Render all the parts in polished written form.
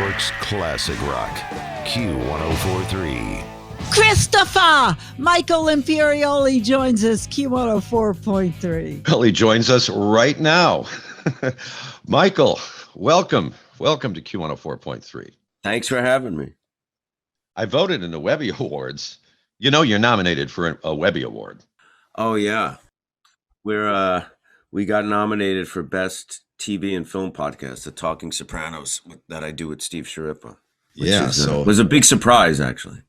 York's classic rock, Q1043. Christopher! Michael Imperioli joins us, Q104.3. Well, he joins us right now. Michael, welcome. Welcome to Q104.3. Thanks for having me. I voted in the Webby Awards. You know you're nominated for a Webby Award. Oh, yeah. We got nominated for Best TV and Film Podcast, the Talking Sopranos, that I do with Steve Sharippa. It was a big surprise, actually.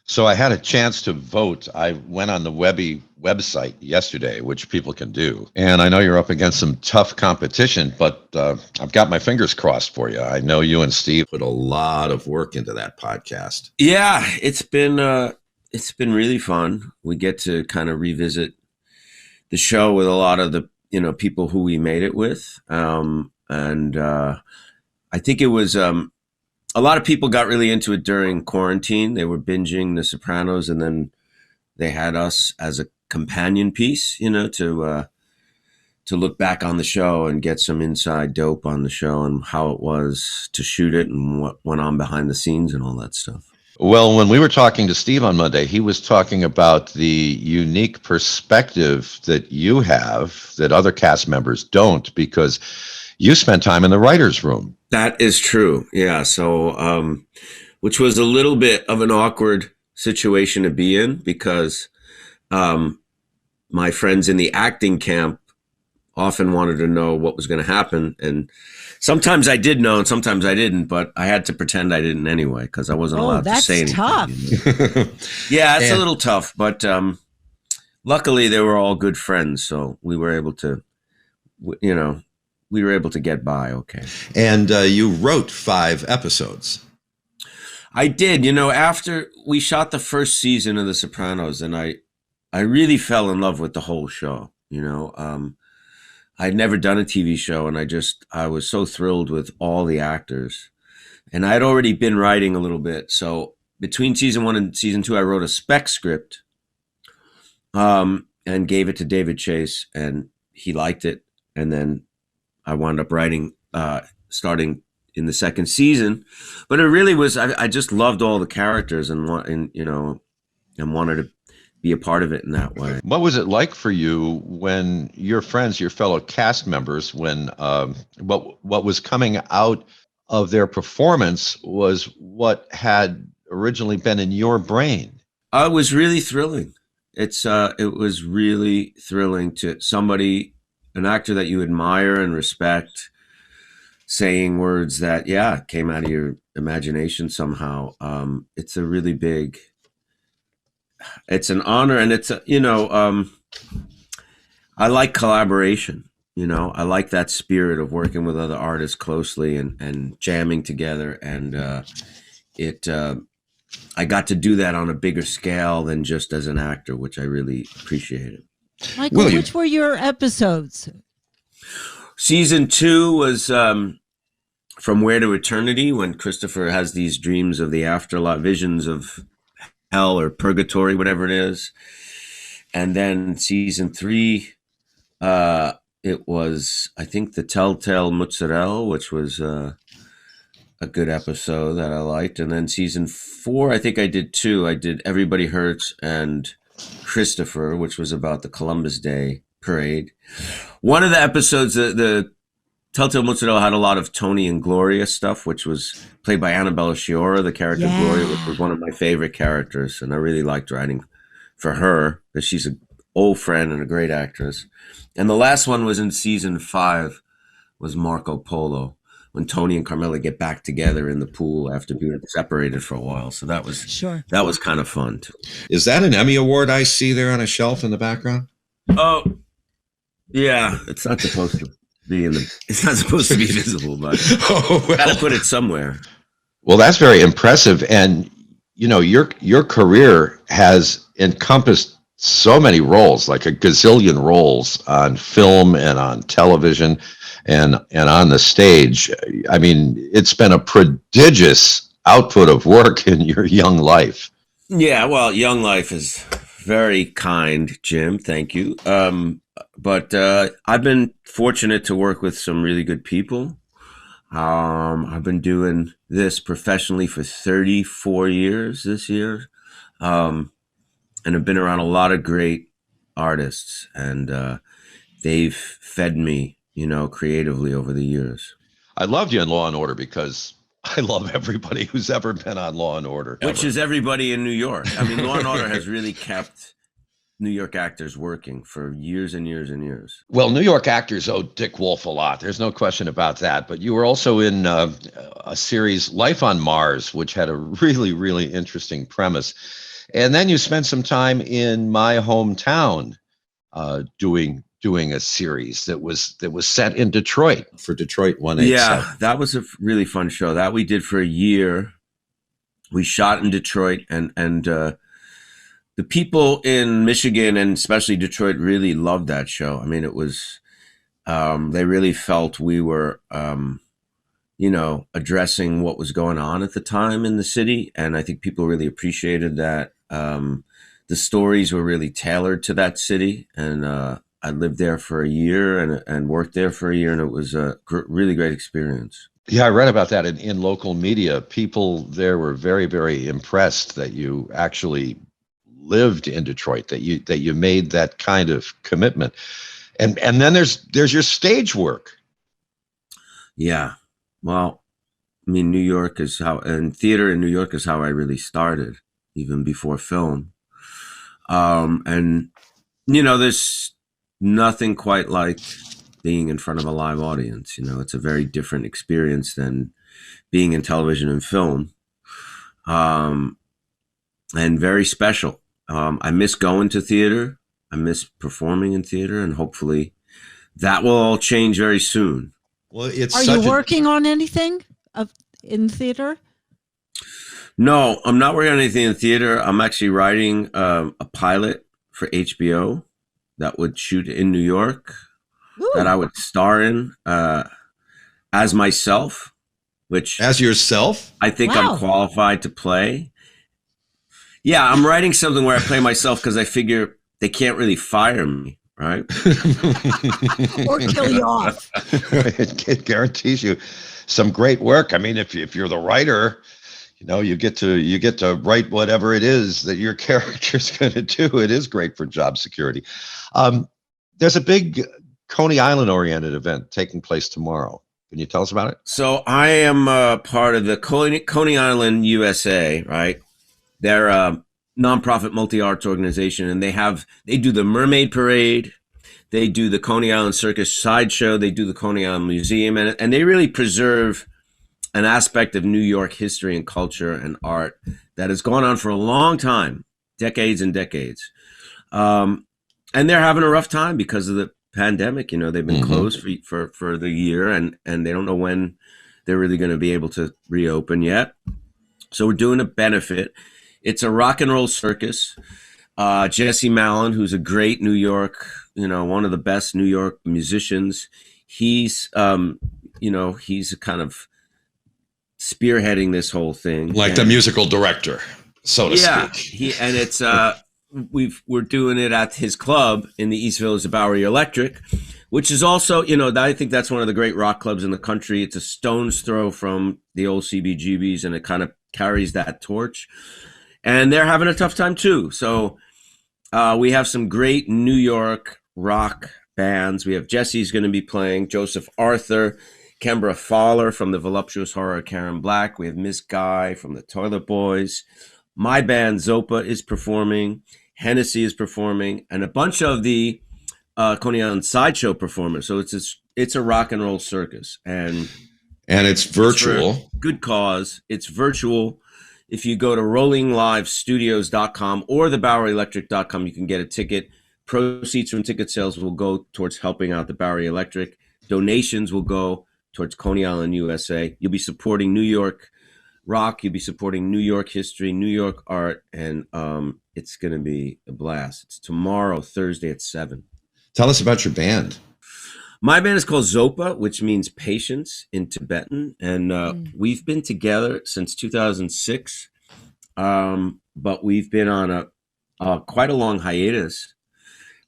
So I had a chance to vote. I went on the Webby website yesterday, which people can do. And I know you're up against some tough competition, but I've got my fingers crossed for you. I know you and Steve put a lot of work into that podcast. Yeah, it's been really fun. We get to kind of revisit the show with a lot of the people who we made it with. And I think it was a lot of people got really into it during quarantine. They were binging The Sopranos, and then they had us as a companion piece, to look back on the show and get some inside dope on the show and how it was to shoot it and what went on behind the scenes and all that stuff. Well, when we were talking to Steve on Monday, he was talking about the unique perspective that you have that other cast members don't, because you spent time in the writer's room. That is true. Yeah. So, which was a little bit of an awkward situation to be in, because my friends in the acting camp often wanted to know what was going to happen. And sometimes I did know and sometimes I didn't, but I had to pretend I didn't anyway, because I wasn't allowed to say anything. Tough. Yeah, it's a little tough, but luckily they were all good friends. So we were able to, get by okay. And you wrote 5 episodes. I did. After we shot the first season of The Sopranos, and I really fell in love with the whole show. I'd never done a TV show, and I was so thrilled with all the actors. And I'd already been writing a little bit. So between season 1 and season 2, I wrote a spec script and gave it to David Chase, and he liked it. And then I wound up writing, starting in the second season. But it really was, I just loved all the characters and wanted to be a part of it in that way. What was it like for you when your friends, your fellow cast members, when what was coming out of their performance was what had originally been in your brain? It was really thrilling. It was really thrilling to an actor that you admire and respect, saying words that, came out of your imagination somehow. It's a really big, it's an honor, and it's I like collaboration. I like that spirit of working with other artists closely and jamming together. And I got to do that on a bigger scale than just as an actor, which I really appreciated. Michael, which were your episodes? Season 2 was From Where to Eternity, when Christopher has these dreams of the afterlife, visions of hell or purgatory, whatever it is. And then season 3, it was, I think, The Telltale Mozzarella, which was a good episode that I liked. And then season 4, I think I did 2. I did Everybody Hurts and Christopher, which was about the Columbus Day parade. One of the episodes, the Telltale Mozzarella, had a lot of Tony and Gloria stuff, which was played by Annabella Sciorra, the character Gloria, which was one of my favorite characters. And I really liked writing for her, because she's an old friend and a great actress. And the last one was in season 5, was Marco Polo, when Tony and Carmela get back together in the pool after being separated for a while. So that was kind of fun too. Is that an Emmy Award I see there on a shelf in the background? Oh, yeah. It's not supposed to be it's not supposed to be visible, but gotta put it somewhere. Well, that's very impressive. And your career has encompassed so many roles, like a gazillion roles on film and on television and on the stage. I mean, it's been a prodigious output of work in your young life. Yeah, well, young life is very kind, Jim. Thank you. But I've been fortunate to work with some really good people. I've been doing this professionally for 34 years this year. And I've been around a lot of great artists, and they've fed me, creatively over the years. I loved you in Law and Order because I love everybody who's ever been on Law and Order. Which is everybody in New York. I mean, Law and Order has really kept New York actors working for years and years and years. Well, New York actors owe Dick Wolf a lot. There's no question about that. But you were also in a series, Life on Mars, which had a really, really interesting premise. And then you spent some time in my hometown doing a series that was set in Detroit for Detroit 187. Yeah, that was a really fun show that we did for a year. We shot in Detroit, and the people in Michigan and especially Detroit really loved that show. I mean, it was they really felt we were addressing what was going on at the time in the city, and I think people really appreciated that. The stories were really tailored to that city, and I lived there for a year and worked there for a year, and it was a really great experience. Yeah, I read about that in local media. People there were very, very impressed that you actually lived in Detroit, that you made that kind of commitment. And then there's your stage work. Yeah. Well, I mean, New York is and theater in New York is how I really started, even before film. And there's nothing quite like being in front of a live audience. It's a very different experience than being in television and film, and very special. I miss going to theater. I miss performing in theater, and hopefully that will all change very soon. Well, Are you working on anything in theater? No, I'm not working on anything in theater. I'm actually writing a pilot for HBO that would shoot in New York. Ooh. That I would star in as myself, which as yourself, I think I'm qualified to play. Yeah, I'm writing something where I play myself because I figure they can't really fire me, right? Or kill you off. It guarantees you some great work. I mean, if you're the writer, you get to write whatever it is that your character's going to do. It is great for job security. There's a big Coney Island oriented event taking place tomorrow. Can you tell us about it? So I am part of the Coney Island USA, right? They're a nonprofit multi-arts organization, and they do the Mermaid Parade, they do the Coney Island Circus sideshow, they do the Coney Island Museum, and they really preserve an aspect of New York history and culture and art that has gone on for a long time, decades and decades. And they're having a rough time because of the pandemic. They've been closed for the year, and they don't know when they're really going to be able to reopen yet. So we're doing a benefit. It's a rock and roll circus. Jesse Malin, who's a great New York, one of the best New York musicians, he's he's kind of spearheading this whole thing, like the musical director, so to speak. It's we're doing it at his club in the East Village, the Bowery Electric, which is also, I think that's one of the great rock clubs in the country. It's a stone's throw from the old CBGBs, and it kind of carries that torch. And they're having a tough time too. So we have some great New York rock bands. We have Jesse's going to be playing, Joseph Arthur, Kembra Fowler from the voluptuous horror Karen Black. We have Miss Guy from the Toilet Boys. My band Zopa is performing. Hennessy is performing, and a bunch of the Coney Island sideshow performers. So it's a rock and roll circus, and it's virtual. It's good cause. It's virtual. If you go to rollinglivestudios.com or theboweryelectric.com, you can get a ticket. Proceeds from ticket sales will go towards helping out the Bowery Electric. Donations will go towards Coney Island, USA. You'll be supporting New York rock. You'll be supporting New York history, New York art, and it's going to be a blast. It's tomorrow, Thursday at 7. Tell us about your band. My band is called Zopa, which means patience in Tibetan, and we've been together since 2006, but we've been on a quite a long hiatus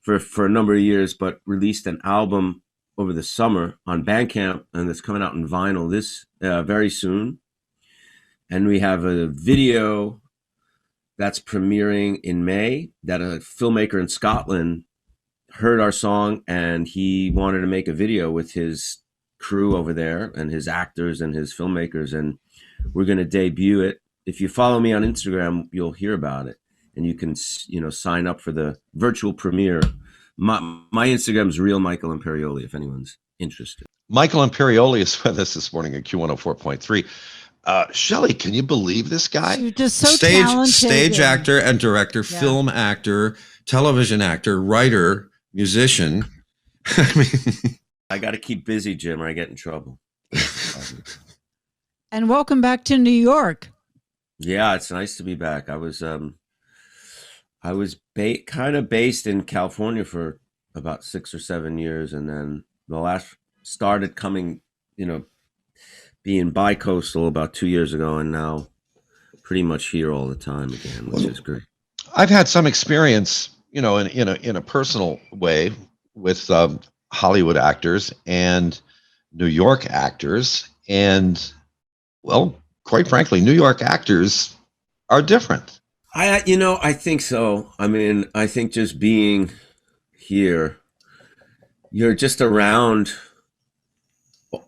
for a number of years, but released an album over the summer on Bandcamp, and it's coming out in vinyl this very soon. And we have a video that's premiering in May that a filmmaker in Scotland heard our song, and he wanted to make a video with his crew over there and his actors and his filmmakers, and we're going to debut it. If you follow me on Instagram, you'll hear about it, and you can, sign up for the virtual premiere. My Instagram is real Michael Imperioli, if anyone's interested. Michael Imperioli is with us this morning at Q104.3. Shelley, can you believe this guy? You're just so talented. Stage actor and director, film actor, television actor, writer, musician. I mean, I got to keep busy, Jim, or I get in trouble. And welcome back to New York. Yeah, it's nice to be back. I was kind of based in California for about 6 or 7 years, and then started coming, being bi-coastal about 2 years ago, and now pretty much here all the time again, which is great. I've had some experience, in a personal way with Hollywood actors and New York actors, and well, quite frankly, New York actors are different. I think so. I mean, I think just being here, you're just around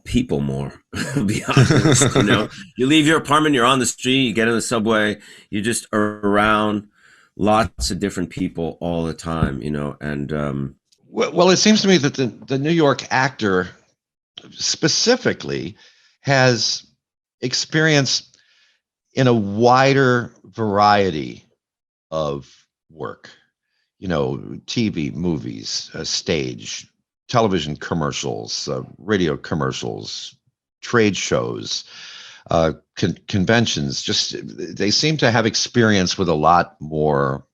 people more, to be honest. You leave your apartment, you're on the street, you get in the subway, you're just around lots of different people all the time, and well, it seems to me that the New York actor specifically has experience in a wider variety of work, TV, movies, stage, television commercials, radio commercials, trade shows, conventions. Just they seem to have experience with a lot more,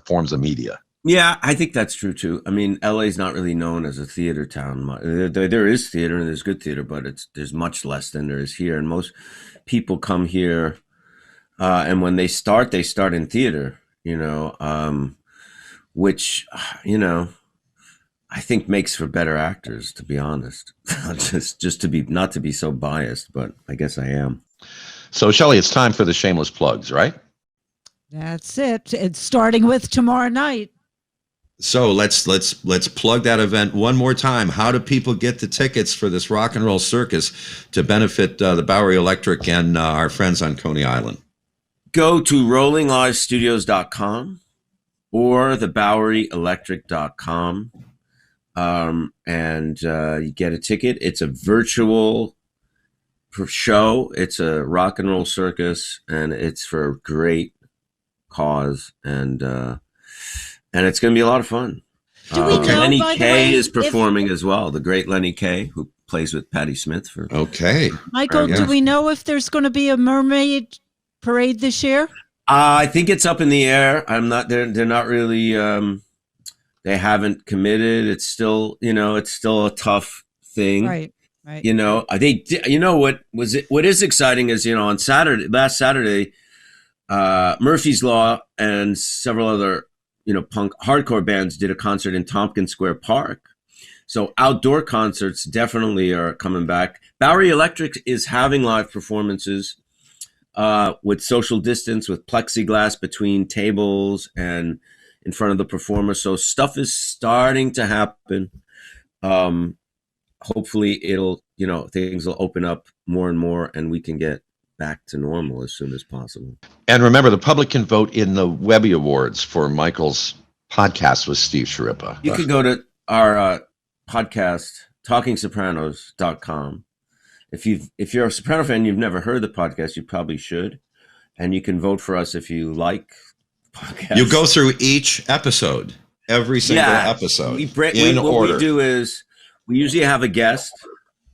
forms of media. Yeah, I think that's true too. I mean, LA is not really known as a theater town. There is theater and there's good theater, but there's much less than there is here. And most people come here, and when they start in theater. Which I think makes for better actors, to be honest. just to be not to be so biased, but I guess I am. So, Shelley, it's time for the shameless plugs, right? That's it. It's starting with tomorrow night. So let's plug that event one more time. How do people get the tickets for this rock and roll circus to benefit the Bowery Electric and our friends on Coney Island? Go to rollinglivestudios.com or theboweryelectric.com, and you get a ticket. It's a virtual show. It's a rock and roll circus, and it's for a great cause, and it's going to be a lot of fun. Do we know, Lenny by the Kaye way, is performing as well. The great Lenny Kaye, who plays with Patti Smith. Okay. Michael, do we know if there's going to be a mermaid parade this year? I think it's up in the air. I'm not. They're not really. They haven't committed. It's still. It's still a tough thing. Right. What is exciting is on last Saturday, Murphy's Law and several other punk hardcore bands did a concert in Tompkins Square Park. So outdoor concerts definitely are coming back. Bowery Electric is having live performances with social distance, with plexiglass between tables and in front of the performer. So stuff is starting to happen. Hopefully things will open up more and more, and we can get back to normal as soon as possible. And remember, the public can vote in the Webby Awards for Michael's podcast with Steve Sharippa. You could go to our podcast, TalkingSopranos.com. If you're a Soprano fan, you've never heard the podcast, you probably should. And you can vote for us if you like podcasts. You go through each episode, every single episode, in order. What we do is we usually have a guest,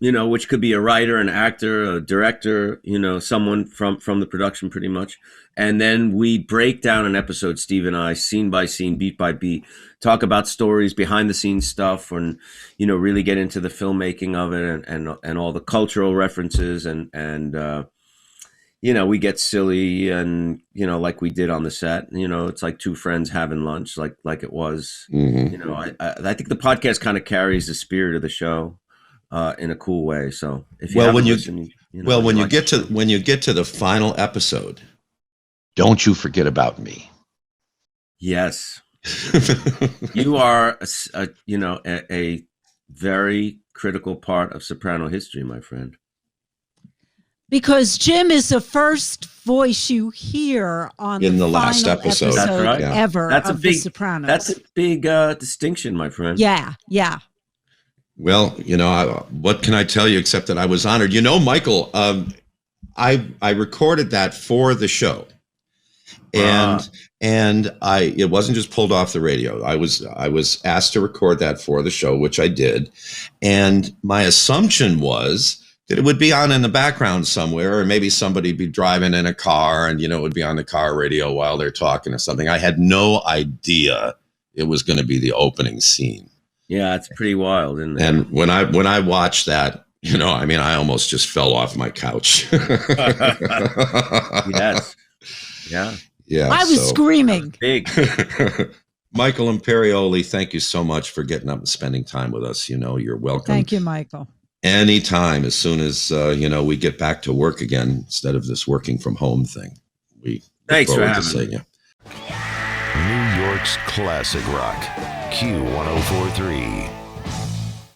which could be a writer, an actor, a director, someone from the production pretty much. And then we break down an episode, Steve and I, scene by scene, beat by beat, talk about stories, behind the scenes stuff, and, really get into the filmmaking of it and all the cultural references. And we get silly and, like we did on the set, it's like two friends having lunch, like it was, Mhm. I think the podcast kind of carries the spirit of the show, in a cool way. So if you Well, haven't when you listened, well when you like get the to show. when you get to the final episode, Don't you forget about me. Yes, you are, a very critical part of Soprano history, my friend. Because Jim is the first voice you hear on In the the last final episode. That's right. Yeah. ever That's a of big, The Sopranos. that's a big distinction, my friend. Yeah, yeah. Well, what can I tell you except that I was honored? Michael, I recorded that for the show, and it wasn't just pulled off the radio. I was asked to record that for the show, which I did, and my assumption was that it would be on in the background somewhere, or maybe somebody be driving in a car, and it would be on the car radio while they're talking or something. I had no idea it was going to be the opening scene. Yeah, it's pretty wild, isn't it? And when I watched that, I almost just fell off my couch. Yes. Yeah. Yeah. I was screaming. Big. Michael Imperioli, thank you so much for getting up and spending time with us. You're welcome. Thank you, Michael. Anytime, as soon as we get back to work again, instead of this working from home thing. We Thanks look for forward to having seeing me. you. New York's classic rock, Q1043.